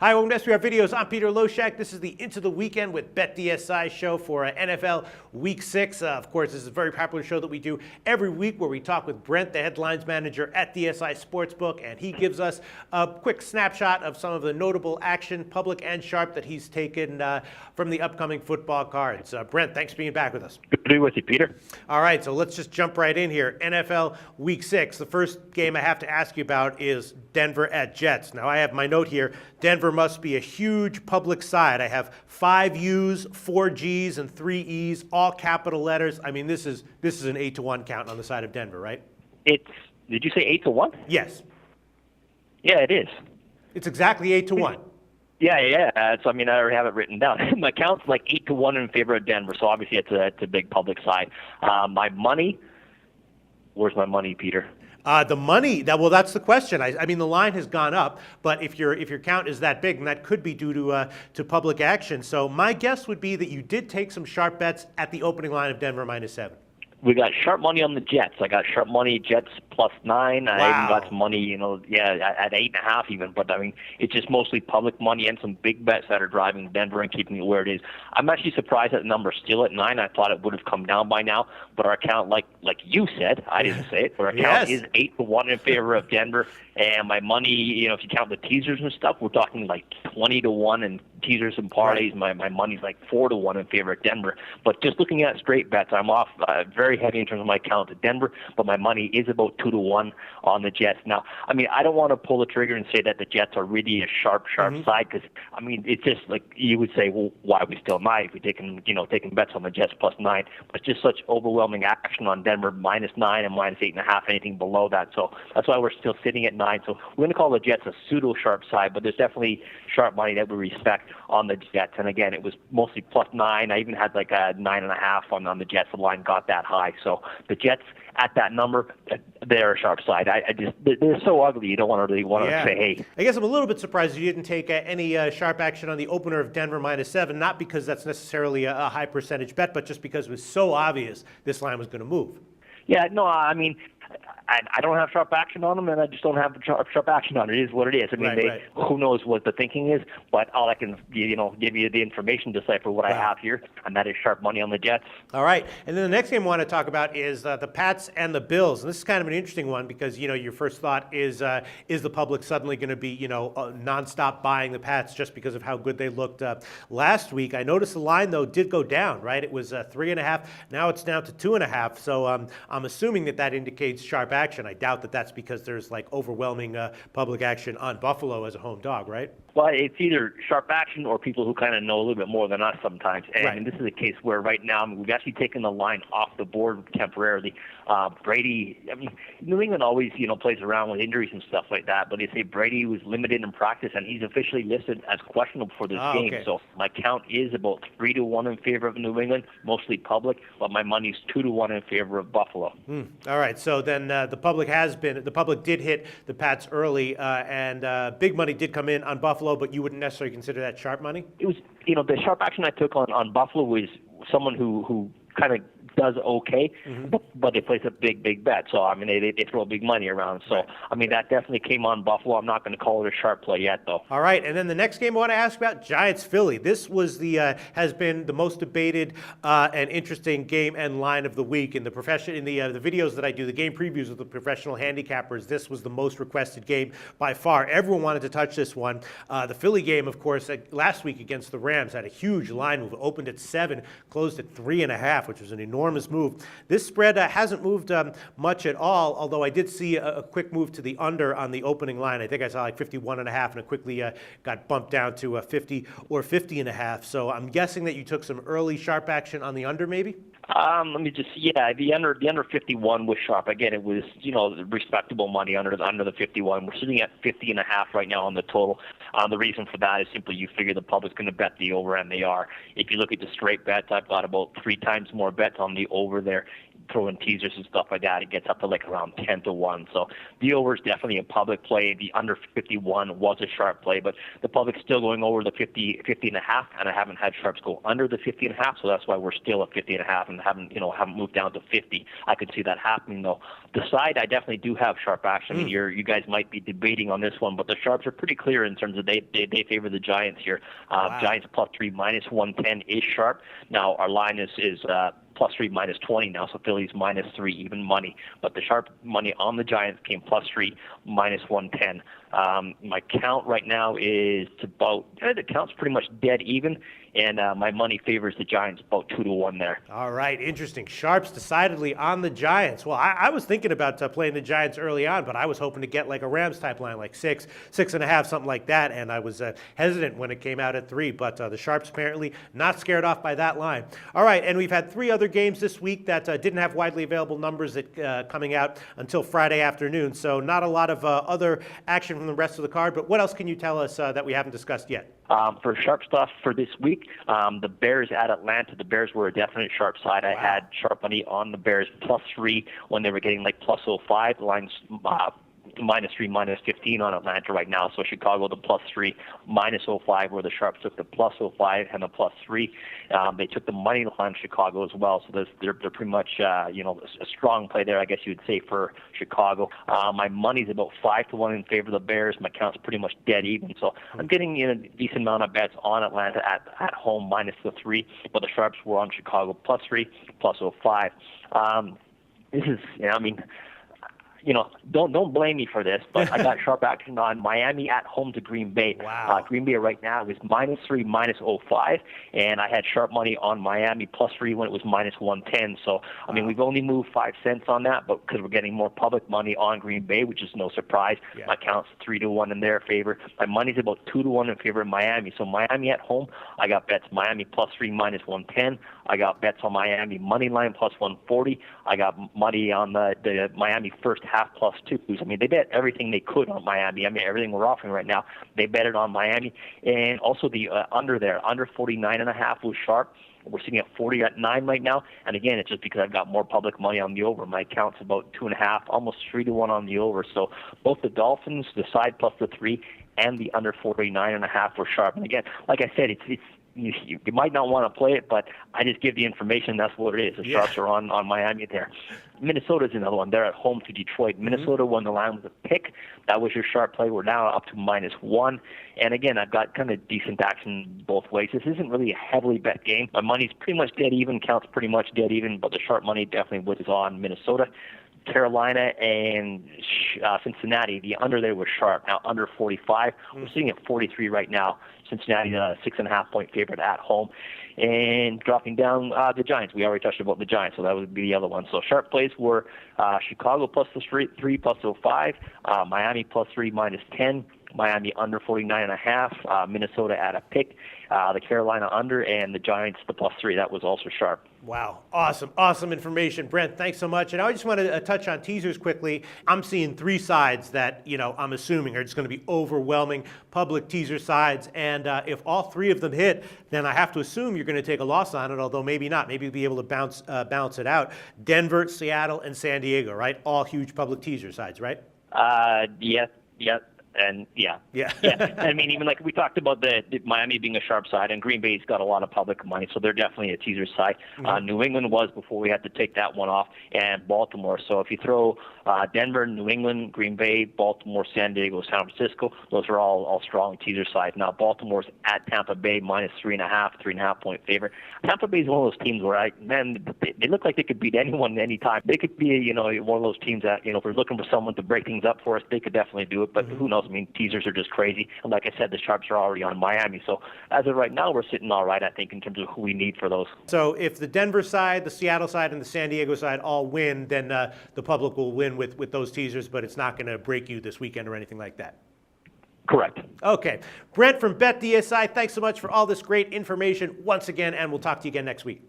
Hi, welcome to SBR Videos. I'm Peter Loshak. This is the Into the Weekend with BetDSI show for NFL Week 6. Of course, this is a very popular show that we do every week where we talk with Brent, the headlines manager at DSI Sportsbook, and he gives us a quick snapshot of some of the notable action, public and sharp, that he's taken from the upcoming football cards. Brent, thanks for being back with us. Good to be with you, Peter. All right, so let's just jump right in here. NFL Week 6. The first game I have to ask you about is Denver at Jets. Now, I have my note here. Denver must be a huge public side. I have 5 U's, 4 G's, and 3 E's, all capital letters. I mean, this is an 8-1 count on the side of Denver, right? Did you say 8-1? Yes. Yeah, it is. It's exactly 8-1. Yeah. I already have it written down. My count's like 8-1 in favor of Denver, so obviously it's a big public side. My money, where's my money, Peter? The money, that's the question. I mean, the line has gone up, but if your count is that big, then that could be due to public action. So my guess would be that you did take some sharp bets at the opening line of Denver -7. We got sharp money on the Jets. I got sharp money Jets +9. Wow. I even got some money, at 8.5 even. But I mean, it's just mostly public money and some big bets that are driving Denver and keeping it where it is. I'm actually surprised that the number's still at 9. I thought it would have come down by now. But our count, like you said, I didn't say it, but our count is 8-1 in favor of Denver. And my money, if you count the teasers and stuff, we're talking like 20-1 and teasers and parlays. Right. My money's like 4-1 in favor of Denver. But just looking at straight bets, I'm off very heavy in terms of my count to Denver, but my money is about 2-1 on the Jets. Now, I mean, I don't want to pull the trigger and say that the Jets are really a sharp side, because I mean, it's just like you would say, well, why are we still 9 if we're taking bets on the Jets +9? But just such overwhelming action on Denver -9 and -8.5, anything below that. So that's why we're still sitting at 9. So we're going to call the Jets a pseudo sharp side, but there's definitely sharp money that we respect on the Jets. And again, it was mostly +9. I even had like a 9.5 on the Jets. The line got that high. So the Jets at that number, they're a sharp side. They're so ugly. You don't really want to say, hey. I guess I'm a little bit surprised you didn't take any sharp action on the opener of Denver -7, not because that's necessarily a high percentage bet, but just because it was so obvious this line was going to move. Yeah, no, I mean, I don't have sharp action on them, and I just don't have sharp action on it. It is what it is. I mean, who knows what the thinking is, but all I can, give you the information to decipher what I have here, and that is sharp money on the Jets. All right, and then the next game I want to talk about is the Pats and the Bills. And this is kind of an interesting one because, your first thought is the public suddenly going to be, nonstop buying the Pats just because of how good they looked last week? I noticed the line, though, did go down, right? It was 3.5. Now it's down to 2.5. So I'm assuming that indicates sharp action. I doubt that that's because there's like overwhelming public action on Buffalo as a home dog, right? Well, it's either sharp action or people who kind of know a little bit more than us sometimes. And this is a case where right now we've actually taken the line off the board temporarily. Brady, I mean, New England always, plays around with injuries and stuff like that, but they say Brady was limited in practice, and he's officially listed as questionable for this game. Okay. So my count is about 3-1 in favor of New England, mostly public, but my money's 2-1 in favor of Buffalo. All right, so then the public did hit the Pats early, and big money did come in on Buffalo, but you wouldn't necessarily consider that sharp money? It was, the sharp action I took on Buffalo was someone who kind of does okay, but they place a big bet. So, I mean, they throw big money around. So, I mean, that definitely came on Buffalo. I'm not going to call it a sharp play yet, though. All right, and then the next game I want to ask about, Giants-Philly. This was has been the most debated and interesting game and line of the week. In the videos that I do, the game previews with the professional handicappers, this was the most requested game by far. Everyone wanted to touch this one. The Philly game, of course, last week against the Rams had a huge line move. It opened at 7, closed at 3.5, which was an enormous move. This spread hasn't moved much at all, although I did see a quick move to the under on the opening line. I think I saw like 51.5, and it quickly got bumped down to 50 or 50.5. So I'm guessing that you took some early sharp action on the under, maybe? Let me just, the under 51 was sharp. Again, it was, respectable money under the 51. We're sitting at 50.5 right now on the total. The reason for that is simply you figure the public's going to bet the over, and they are. If you look at the straight bets, I've got about 3 times more bets on the over there. throw in teasers and stuff like that, it gets up to like around 10-1. So the over is definitely a public play. The under 51 was a sharp play, but the public's still going over the 50 and a half, and I haven't had sharps go under the 50 and a half, so that's why we're still at 50 and a half and haven't moved down to 50. I could see that happening though. The side, I definitely do have sharp action. I mean, you guys might be debating on this one, but the sharps are pretty clear in terms of they favor the Giants here. Wow. Giants +3 -110 is sharp. Now our line is +3 -20 now, so Philly's -3 even money. But the sharp money on the Giants came +3 -110. My count right now is about the count's pretty much dead even, and my money favors the Giants about 2-1 there. All right, interesting. Sharps decidedly on the Giants. Well, I was thinking about playing the Giants early on, but I was hoping to get like a Rams type line, like 6, 6.5, something like that, and I was hesitant when it came out at 3, but the Sharps apparently not scared off by that line. All right, and we've had 3 other games this week that didn't have widely available numbers that coming out until Friday afternoon, so not a lot of other action from the rest of the card, but what else can you tell us that we haven't discussed yet? For sharp stuff for this week, the Bears at Atlanta. The Bears were a definite sharp side. I had sharp money on the Bears +3 when they were getting like +05. The line's -3, -15 on Atlanta right now. So Chicago the +3, -05, where the sharps took the +05 and the +3. They took the money line Chicago as well. So they're pretty much a strong play there, I guess you would say, for Chicago. My money's about 5-1 in favor of the Bears. My count's pretty much dead even. So I'm getting a decent amount of bets on Atlanta at home -3, but the sharps were on Chicago +3, +05. This is, don't blame me for this, but I got sharp action on Miami at home to Green Bay. Wow. Green Bay right now is -3, -05, and I had sharp money on Miami +3 when it was -110. So, I mean, we've only moved 5 cents on that, but because we're getting more public money on Green Bay, which is no surprise, my count's 3-1 in their favor. My money's about 2-1 in favor of Miami. So Miami at home, I got bets Miami +3, -110. I got bets on Miami money line +140. I got money on the Miami first half +2. I mean, they bet everything they could on Miami. I mean, everything we're offering right now, they bet it on Miami. And also the under there, under 49.5 was sharp. We're sitting at 40 at 9 right now. And again, it's just because I've got more public money on the over. My count's about 2.5, almost 3-1 on the over. So both the Dolphins, the side +3, and the under 49.5 were sharp. And again, like I said, you might not want to play it, but I just give the information. That's what it is. The sharps are on Miami there. Minnesota's another one. They're at home to Detroit. Minnesota won the line with a pick. That was your sharp play. We're now up to -1. And again, I've got kind of decent action both ways. This isn't really a heavily bet game. My money's pretty much dead even. Count's pretty much dead even, but the sharp money definitely was on Minnesota. Carolina and Cincinnati, the under there was sharp. Now under 45. We're sitting at 43 right now. Cincinnati, 6.5 point favorite at home. And dropping down the Giants. We already touched about the Giants, so that would be the other one. So sharp plays were Chicago +3, +05, Miami +3, -10, Miami under 49.5, Minnesota at a pick, the Carolina under, and the Giants the +3. That was also sharp. Wow. Awesome information. Brent, thanks so much. And I just want to touch on teasers quickly. I'm seeing 3 sides that, I'm assuming are just going to be overwhelming public teaser sides. And if all 3 of them hit, then I have to assume you're going to take a loss on it, although maybe not. Maybe you'll be able to balance it out. Denver, Seattle, and San Diego, right? All huge public teaser sides, right? Yes. And yeah. I mean, even like we talked about the Miami being a sharp side, and Green Bay's got a lot of public money, so they're definitely a teaser side. New England was before we had to take that one off, and Baltimore. So if you throw Denver, New England, Green Bay, Baltimore, San Diego, San Francisco, those are all strong teaser sides. Now Baltimore's at Tampa Bay -3.5 point favorite. Tampa Bay's one of those teams where they look like they could beat anyone anytime. They could be one of those teams that if we're looking for someone to break things up for us, they could definitely do it. But who knows? I mean, teasers are just crazy. And like I said, the sharps are already on Miami. So as of right now, we're sitting all right, I think, in terms of who we need for those. So if the Denver side, the Seattle side, and the San Diego side all win, then the public will win with those teasers, but it's not going to break you this weekend or anything like that. Correct. Okay. Brent from BetDSI, thanks so much for all this great information once again, and we'll talk to you again next week.